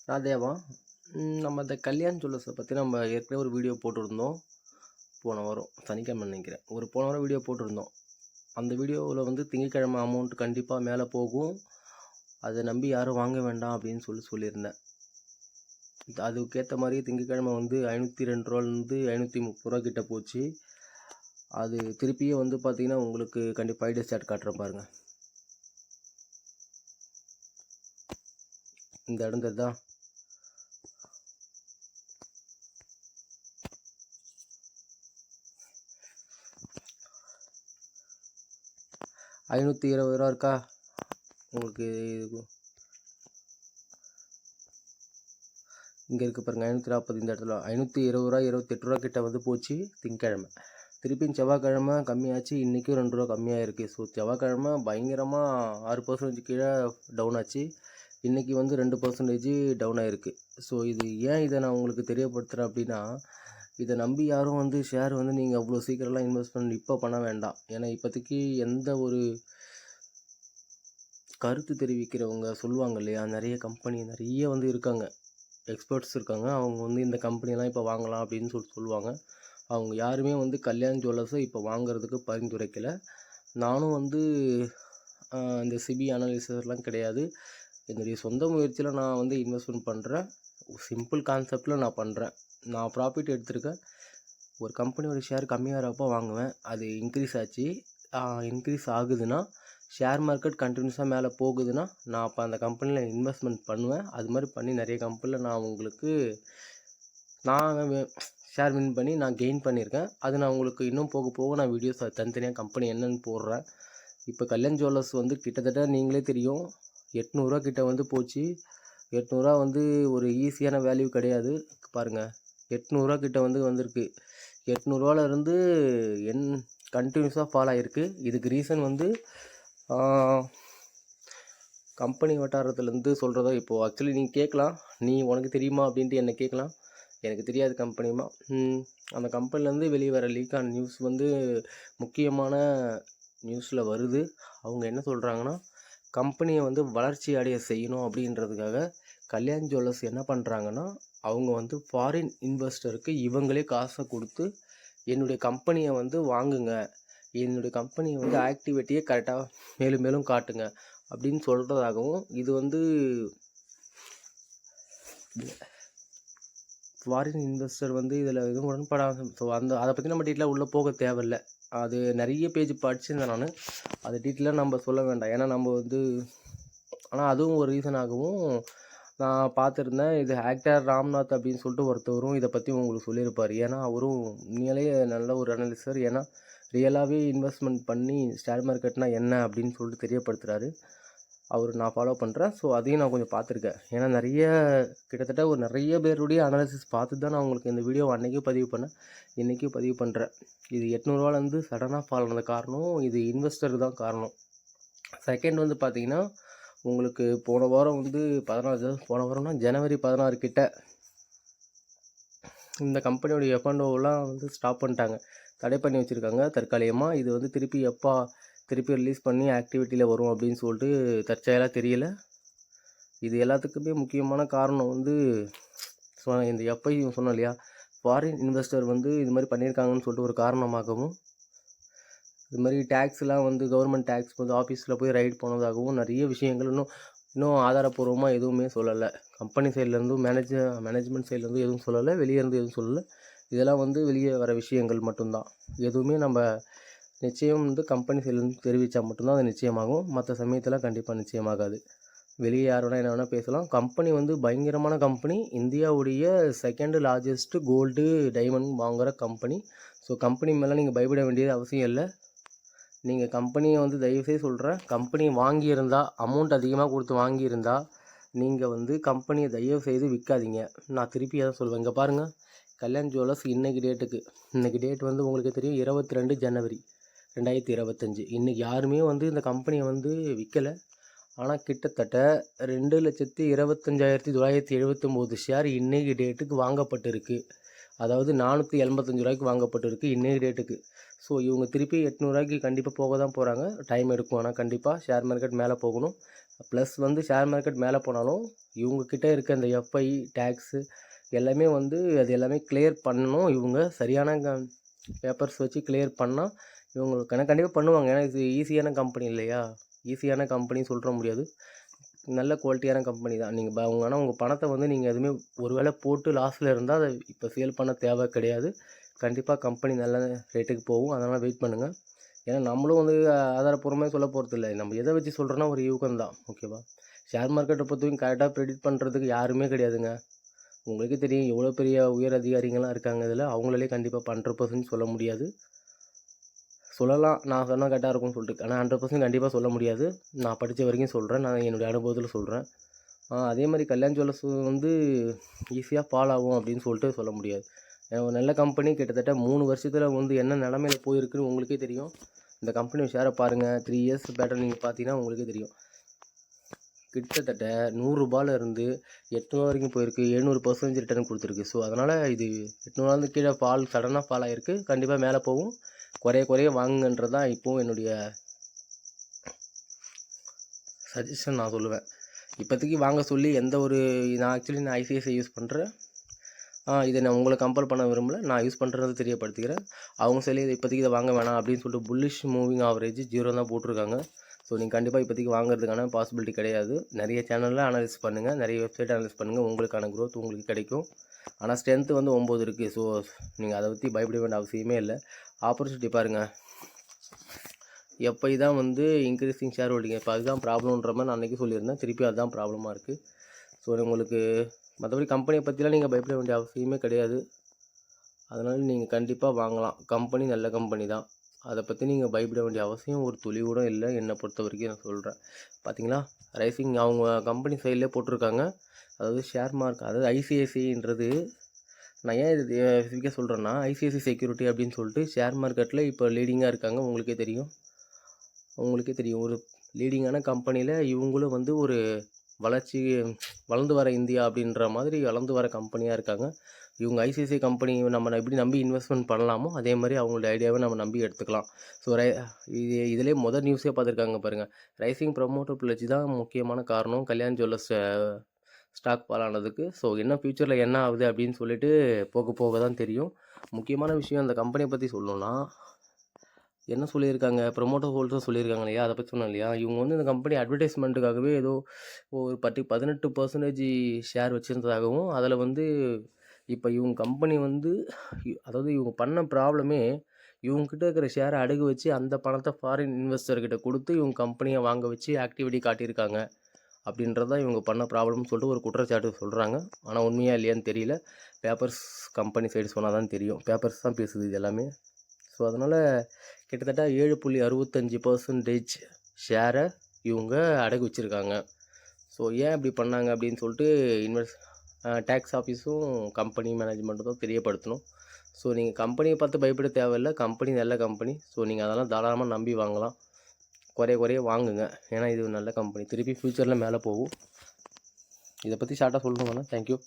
நான் தேவா. நம்ம இந்த கல்யாண் ஜுவல்லர்ஸை பற்றி நம்ம ஏற்கனவே ஒரு வீடியோ போட்டிருந்தோம். போன வாரம் சனிக்கிழமை நினைக்கிறேன். போன வாரம் வீடியோ போட்டிருந்தோம். அந்த வீடியோவில் வந்து திங்கட்கிழமை அமௌண்ட் கண்டிப்பாக மேலே போகும், அதை நம்பி யாரும் வாங்க வேண்டாம் அப்படின்னு சொல்லியிருந்தேன். அதுக்கேற்ற மாதிரி திங்கட்கிழமை வந்து 502 ரூபாலேருந்து 530 ரூபா கிட்ட போச்சு. அது திருப்பியும் வந்து பார்த்தீங்கன்னா உங்களுக்கு கண்டிப்பாக 5 டேஸ் சார்ட் காட்டுறேன் பாருங்கள். இந்த இடம் தான் 520 ரூபா இருக்கா உங்களுக்கு. இங்கே இருக்குது பாருங்கள் 540. இந்த இடத்துல 520 ரூபா 28 ரூபா கிட்ட வந்து போச்சு திங்கக்கிழமை. திருப்பியும் செவ்வாய்க்கிழமை கம்மியாச்சு, இன்றைக்கும் 2 ரூபா கம்மியாக இருக்குது. ஸோ செவ்வாய்க்கிழமை பயங்கரமாக 6% கீழே டவுன் ஆச்சு, இன்றைக்கி வந்து 2% டவுன் ஆகிருக்கு. ஸோ இது ஏன் இதை நான் உங்களுக்கு தெரியப்படுத்துகிறேன் அப்படின்னா, இதை நம்பி யாரும் வந்து ஷேர் வந்து நீங்கள் அவ்வளோ சீக்கிரம்லாம் இன்வெஸ்ட்மெண்ட் இப்போ பண்ண வேண்டாம். ஏன்னா இப்போதைக்கு எந்த ஒரு கருத்து தெரிவிக்கிறவங்க சொல்லுவாங்க இல்லையா, நிறைய கம்பெனி நிறைய வந்து இருக்காங்க, எக்ஸ்பர்ட்ஸ் இருக்காங்க. அவங்க வந்து இந்த கம்பெனிலாம் இப்போ வாங்கலாம் அப்படின்னு சொல்லுவாங்க. அவங்க யாருமே வந்து கல்யாண் ஜுவல்லர்ஸை இப்போ வாங்குறதுக்கு பரிந்துரைக்கலை. நானும் வந்து இந்த சிபி அனலிசர்லாம் கிடையாது. என்னுடைய சொந்த முயற்சியில் நான் வந்து இன்வெஸ்ட்மெண்ட் பண்ணுறேன். சிம்பிள் கான்செப்டில் நான் பண்ணுறேன். நான் ப்ராஃபிட் எடுத்திருக்கேன். ஒரு கம்பெனியோட ஷேர் கம்மியாகிறப்போ வாங்குவேன். அது இன்க்ரீஸ் ஆச்சு, இன்க்ரீஸ் ஆகுதுன்னா, ஷேர் மார்க்கெட் கண்டினியூஸாக மேலே போகுதுன்னா நான் அப்போ அந்த கம்பெனியில் இன்வெஸ்ட்மெண்ட் பண்ணுவேன். அது மாதிரி பண்ணி நிறைய கம்பெனியில் நான் உங்களுக்கு ஷேர் வின் பண்ணி நான் கெயின் பண்ணியிருக்கேன். அது நான் உங்களுக்கு இன்னும் போக போக நான் வீடியோஸ் தனித்தனியாக கம்பெனி என்னென்னு போடுறேன். இப்போ கல்யாண் ஜுவல்லர்ஸ் வந்து கிட்டத்தட்ட நீங்களே தெரியும் 800 ரூபா கிட்ட வந்து போச்சு. 800 ரூபா வந்து ஒரு ஈஸியான வேல்யூ கிடையாது. பாருங்கள் 800 ரூபா கிட்ட வந்து வந்திருக்கு. 800 ரூபாலேருந்து கண்டினியூஸாக ஃபால் ஆகிருக்கு. இதுக்கு ரீசன் வந்து கம்பெனி வட்டாரத்துலேருந்து சொல்கிறதோ. இப்போது ஆக்சுவலி நீங்கள் கேட்கலாம், நீ உனக்கு தெரியுமா அப்படின்ட்டு என்னை கேட்கலாம். எனக்கு தெரியாது கம்பெனிமா. அந்த கம்பெனிலேருந்து வெளியே வர லீக்கான நியூஸ் வந்து முக்கியமான நியூஸில் வருது. அவங்க என்ன சொல்கிறாங்கன்னா, கம்பெனியை வந்து வளர்ச்சி அடைய செய்யணும் அப்படின்றதுக்காக கல்யாண் ஜுவல்லர்ஸ் என்ன பண்ணுறாங்கன்னா, அவங்க வந்து ஃபாரின் இன்வெஸ்டருக்கு இவங்களே காசை கொடுத்து என்னுடைய கம்பெனியை வந்து வாங்குங்க, என்னுடைய கம்பெனியை வந்து ஆக்டிவிட்டியை கரெக்டாக மேலும் மேலும் காட்டுங்க அப்படின்னு சொல்கிறதாகவும், இது வந்து ஃபாரின் இன்வெஸ்டர் வந்து இதில் எதுவும் உடன்படாக. ஸோ அதை பற்றி நம்ம டீட்டெயிலாக உள்ளே போக தேவையில்லை. அது நிறைய பேஜ் படிச்சிருந்தேன் நான், அது டீட்டெயிலாக நம்ம சொல்ல வேண்டாம். ஏன்னா நம்ம வந்து ஆனால் அதுவும் ஒரு ரீசன் ஆகவும் நான் பார்த்துருந்தேன். இது ஆக்டர் ராம்நாத் அப்படின்னு சொல்லிட்டு ஒருத்தவரும் இதை பற்றி உங்களுக்கு சொல்லியிருப்பார். ஏன்னா அவரும் உண்மையிலேயே நல்ல ஒரு அனலிஸ்டர். ஏன்னா ரியலாகவே இன்வெஸ்ட்மெண்ட் பண்ணி ஷேர் மார்க்கெட்னால் என்ன அப்படின்னு சொல்லிட்டு தெரியப்படுத்துகிறாரு. அவர் நான் ஃபாலோ பண்ணுறேன். ஸோ அதையும் நான் கொஞ்சம் பார்த்துருக்கேன். ஏன்னா கிட்டத்தட்ட ஒரு நிறைய பேருடைய அனாலிசிஸ் பார்த்து தான் நான் உங்களுக்கு இந்த வீடியோ அன்றைக்கும் பதிவு பண்ணேன், இன்றைக்கும் பதிவு பண்ணுறேன். இது 800 ரூபாலேருந்து சடனாக ஃபால் ஆனது காரணம் இது இன்வெஸ்டர் தான் காரணம். செகண்ட் வந்து பார்த்திங்கன்னா, உங்களுக்கு போன வாரம் வந்து 14, போன வாரம்னா ஜனவரி 16 கிட்ட இந்த கம்பெனியோட எஃப்என்ஓலாம் வந்து ஸ்டாப் பண்ணிட்டாங்க, தடை பண்ணி வச்சுருக்காங்க தற்காலிகமாக. இது வந்து திருப்பி ரிலீஸ் பண்ணி ஆக்டிவிட்டியில் வரும் அப்படின்னு சொல்லிட்டு தற்செயலாக தெரியல. இது எல்லாத்துக்குமே முக்கியமான காரணம் வந்து இந்த எஃப்ஐ சொன்னோம் இல்லையா, ஃபாரின் இன்வெஸ்டர் வந்து இது மாதிரி பண்ணியிருக்காங்கன்னு சொல்லிட்டு ஒரு காரணமாகவும், இது மாதிரி டேக்ஸ்லாம் வந்து கவர்மெண்ட் டேக்ஸ் வந்து ஆஃபீஸில் போய் ரைட் போனதாகவும் நிறைய விஷயங்கள் இன்னும் ஆதாரப்பூர்வமாக எதுவுமே சொல்லலை. கம்பெனி சைட்லேருந்தும் மேனேஜ்மெண்ட் சைட்லேருந்து எதுவும் சொல்லலை, வெளியே இருந்து எதுவும் சொல்லலை. இதெல்லாம் வந்து வெளியே வர விஷயங்கள் மட்டும்தான். எதுவுமே நம்ம நிச்சயம் வந்து கம்பெனி சைட்லேருந்து தெரிவித்தா மட்டும்தான் அது நிச்சயமாகும். மற்ற சமயத்தில் கண்டிப்பாக நிச்சயமாகாது. வெளியே யார் வேணால் என்ன வேணால் பேசலாம். கம்பெனி வந்து பயங்கரமான கம்பெனி, இந்தியாவுடைய 2nd லார்ஜஸ்ட்டு கோல்டு டைமண்ட் வாங்குகிற கம்பெனி. ஸோ கம்பெனி மேலே நீங்கள் பயப்பட வேண்டியது அவசியம் இல்லை. நீங்கள் கம்பெனியை வந்து தயவுசெய்து சொல்கிறேன், கம்பெனி வாங்கியிருந்தால், அமௌண்ட் அதிகமாக கொடுத்து வாங்கியிருந்தால் நீங்கள் வந்து கம்பெனியை தயவுசெய்து விற்காதீங்க. நான் திருப்பி எதை சொல்லுவேன், இங்கே பாருங்கள், கல்யாண் ஜுவல்லர்ஸ் இன்றைக்கி டேட் வந்து உங்களுக்கு தெரியும் 22 ஜனவரி 2025. இன்றைக்கி யாருமே வந்து இந்த கம்பெனியை வந்து விற்கலை. ஆனால் கிட்டத்தட்ட 2,25,979 ஷேர் இன்றைக்கி டேட்டுக்கு வாங்கப்பட்டிருக்கு. அதாவது 485 ரூபாய்க்கு வாங்கப்பட்டிருக்கு இன்றைக்கி டேட்டுக்கு. ஸோ இவங்க திருப்பி 800 ரூபாய்க்கு கண்டிப்பாக போக தான் போகிறாங்க. டைம் எடுக்கும், ஆனால் கண்டிப்பாக ஷேர் மார்க்கெட் மேலே போகணும். ப்ளஸ் வந்து ஷேர் மார்க்கெட் மேலே போனாலும் இவங்கக்கிட்ட இருக்க இந்த எஃப்ஐ டேக்ஸு எல்லாமே வந்து அது எல்லாமே கிளியர் பண்ணணும். இவங்க சரியான பேப்பர்ஸ் வச்சு கிளியர் பண்ணால் இவங்களுக்கு கண்டிப்பாக பண்ணுவாங்க. ஏன்னா இது ஈஸியான கம்பெனி இல்லையா? ஈஸியான கம்பெனி சொல்கிற முடியாது, நல்ல குவாலிட்டியான கம்பெனி தான். நீங்கள் ஆனால் உங்கள் பணத்தை வந்து நீங்கள் எதுவுமே ஒரு வேளை போட்டு லாஸில் இருந்தால் அதை இப்போ சேல் பண்ண தேவை கிடையாது. கண்டிப்பாக கம்பெனி நல்ல ரேட்டுக்கு போகும். அதனால் வெயிட் பண்ணுங்கள். ஏன்னா நம்மளும் வந்து ஆதாரப்பூர்வமாக சொல்ல போகிறது இல்லை, நம்ம எதை வச்சு சொல்கிறோன்னா ஒரு யூகம் தான். ஓகேவா? ஷேர் மார்க்கெட்டை பொறுத்தவரைக்கும் கரெக்டாக ப்ரெடிக்ட் பண்ணுறதுக்கு யாருமே கிடையாதுங்க. உங்களுக்கே தெரியும் எவ்வளோ பெரிய உயர் அதிகாரிகள்லாம் இருக்காங்க இதில், அவங்களாலே கண்டிப்பாக 100% சொல்ல முடியாது. சொல்லலாம் நான் சொன்னால் கரெக்டாக இருக்கும்னு சொல்லிட்டு, ஆனால் 100% கண்டிப்பாக சொல்ல முடியாது. நான் படித்த வரைக்கும் சொல்கிறேன், நான் என்னுடைய அனுபவத்தில் சொல்கிறேன். அதே மாதிரி கல்யாண் ஜுவல்லர்ஸ் வந்து ஈஸியாக ஃபால் ஆகும் அப்படின்னு சொல்லிட்டு சொல்ல முடியாது. ஒரு நல்ல கம்பெனி கிட்டத்தட்ட 3 வருஷத்தில் வந்து என்ன நிலமையில் போயிருக்குன்னு உங்களுக்கே தெரியும். இந்த கம்பெனி ஷேரை பாருங்கள், 3 இயர்ஸ் பேட்டர் நீங்கள் பார்த்தீங்கன்னா உங்களுக்கே தெரியும். கிட்டத்தட்ட 100 ரூபாயிலிருந்து 800 வரைக்கும் போயிருக்கு, 700% ரிட்டர்ன் கொடுத்துருக்கு. ஸோ அதனால் இது 800 கீழே சடனாக ஃபால் ஆகிருக்கு. கண்டிப்பாக மேலே போகும். குறைய வாங்குங்கன்றது தான் இப்போவும் என்னுடைய சஜஷன் நான் சொல்லுவேன். இப்போதைக்கு வாங்க சொல்லி எந்த ஒரு நான் ஐசிஐசிஐ யூஸ் பண்ணுறேன். இதை நான் உங்களை கம்பேர் பண்ண விரும்பல, நான் யூஸ் பண்ணுறது தெரியப்படுத்திக்கிறேன். அவங்க சொல்லி இப்போதைக்கு இதை வாங்க வேணாம் அப்படின்னு சொல்லிட்டு புல்லிஷ் மூவிங் ஆவரேஜ் 0 தான் போட்டிருக்காங்க. ஸோ நீங்கள் கண்டிப்பாக இப்போதைக்கு வாங்குறதுக்கான பாசிபிலிட்டி கிடையாது. நிறைய சேனலில் அனலைஸ் பண்ணுங்கள், நிறைய வெப்சைட் அனலைஸ் பண்ணுங்கள், உங்களுக்கான க்ரோத் உங்களுக்கு கிடைக்கும். ஆனால் ஸ்ட்ரென்த்து வந்து 9 இருக்குது. ஸோ நீங்கள் அதை பற்றி பயப்பட வேண்டிய அவசியமே இல்லை. ஆப்பர்ச்சுனிட்டி பாருங்கள், எப்போ தான் வந்து இன்க்ரீஸிங் ஷேர் ஹோல்டிங், இப்போ அதுதான் ப்ராப்ளம்ன்ற மாதிரி நான் அன்றைக்கி சொல்லியிருந்தேன். திருப்பி அதுதான் ப்ராப்ளமாக இருக்குது. ஸோ உங்களுக்கு மற்றபடி கம்பெனியை பற்றிலாம் நீங்கள் பயப்பட வேண்டிய அவசியமே கிடையாது. அதனால் நீங்கள் கண்டிப்பாக வாங்கலாம். கம்பெனி நல்ல கம்பெனி தான், அதை பற்றி நீங்கள் பயப்பட வேண்டிய அவசியம் ஒரு துளி கூட இல்லை. என்னை பொறுத்த வரைக்கும் நான் சொல்கிறேன். பார்த்தீங்களா, ரைசிங் அவங்க கம்பெனி சைட்லேயே போட்டிருக்காங்க. அதாவது ஷேர் மார்க், அதாவது ஐசிஐசின்றது நான் ஏன் இது ஸ்பெசிஃபிக்காக சொல்கிறேன்னா, ஐசிஐசி செக்யூரிட்டி அப்படின்னு சொல்லிட்டு ஷேர் மார்க்கெட்டில் இப்போ லீடிங்காக இருக்காங்க. உங்களுக்கே தெரியும். ஒரு லீடிங்கான கம்பெனியில் இவங்களும் வந்து ஒரு வளர்ந்து வர இந்தியா அப்படின்ற மாதிரி வளர்ந்து வர கம்பெனியாக இருக்காங்க. இவங்க ஐசிஐசிஐ கம்பெனி நம்ம எப்படி நம்பி இன்வெஸ்ட்மெண்ட் பண்ணலாமோ அதே மாதிரி அவங்களோட ஐடியாவை நம்ம நம்பி எடுத்துக்கலாம். ஸோ இதிலே முதல் நியூஸே பார்த்துருக்காங்க பாருங்கள். ரைசிங் ப்ரமோட்டர் பிளட்ஜ் தான் முக்கியமான காரணம் கல்யாண் ஜுவல்லர்ஸ் ஸ்டாக் ஃபால் ஆனதுக்கு. ஸோ என்ன ஃப்யூச்சரில் என்ன ஆகுது அப்படின்னு சொல்லிட்டு போக தான் தெரியும். முக்கியமான விஷயம் அந்த கம்பெனியை பற்றி சொல்லணும்னா என்ன சொல்லியிருக்காங்க, ப்ரொமோட்டர் ஹோல்டர் சொல்லியிருக்காங்க இல்லையா, அதை பற்றி சொன்னோம் இல்லையா. இவங்க வந்து இந்த கம்பெனி அட்வர்டைஸ்மெண்ட்டுக்காகவே ஏதோ ஒரு 18% ஷேர் வச்சுருந்ததாகவும், அதில் வந்து இப்போ இவங்க கம்பெனி வந்து அதாவது இவங்க பண்ண ப்ராப்ளமே இவங்ககிட்ட இருக்கிற ஷேரை அடகு வச்சு அந்த பணத்தை ஃபாரின் இன்வெஸ்டர்கிட்ட கொடுத்து இவங்க கம்பெனியை வாங்க வச்சு ஆக்டிவிட்டி காட்டியிருக்காங்க. அப்படின்றது தான் இவங்க பண்ண ப்ராப்ளம்னு சொல்லிட்டு ஒரு குற்றச்சாட்டு சொல்கிறாங்க. ஆனால் உண்மையாக இல்லையான்னு தெரியல. பேப்பர்ஸ் கம்பெனி சைடு சொன்னால் தான் தெரியும். பேப்பர்ஸ் தான் பேசுது இது எல்லாமே. ஸோ அதனால் கிட்டத்தட்ட 7.65% ஷேரை இவங்க அடகு வச்சுருக்காங்க. ஸோ ஏன் இப்படி பண்ணாங்க அப்படின்னு சொல்லிட்டு டேக்ஸ் ஆஃபீஸும் கம்பெனி மேனேஜ்மெண்ட்டும் தான் தெரியப்படுத்தணும். ஸோ நீங்கள் கம்பெனியை பார்த்து பயப்பட தேவையில்லை, கம்பெனி நல்ல கம்பெனி. ஸோ நீங்கள் அதெல்லாம் தாராளமாக நம்பி வாங்கலாம். குறைய வாங்குங்க, ஏன்னா இது நல்ல கம்பெனி, திருப்பி ஃப்யூச்சரில் மேலே போகும். இதை பற்றி ஷார்ட்டாக சொல்லணுங்கன்னா தேங்க்யூ.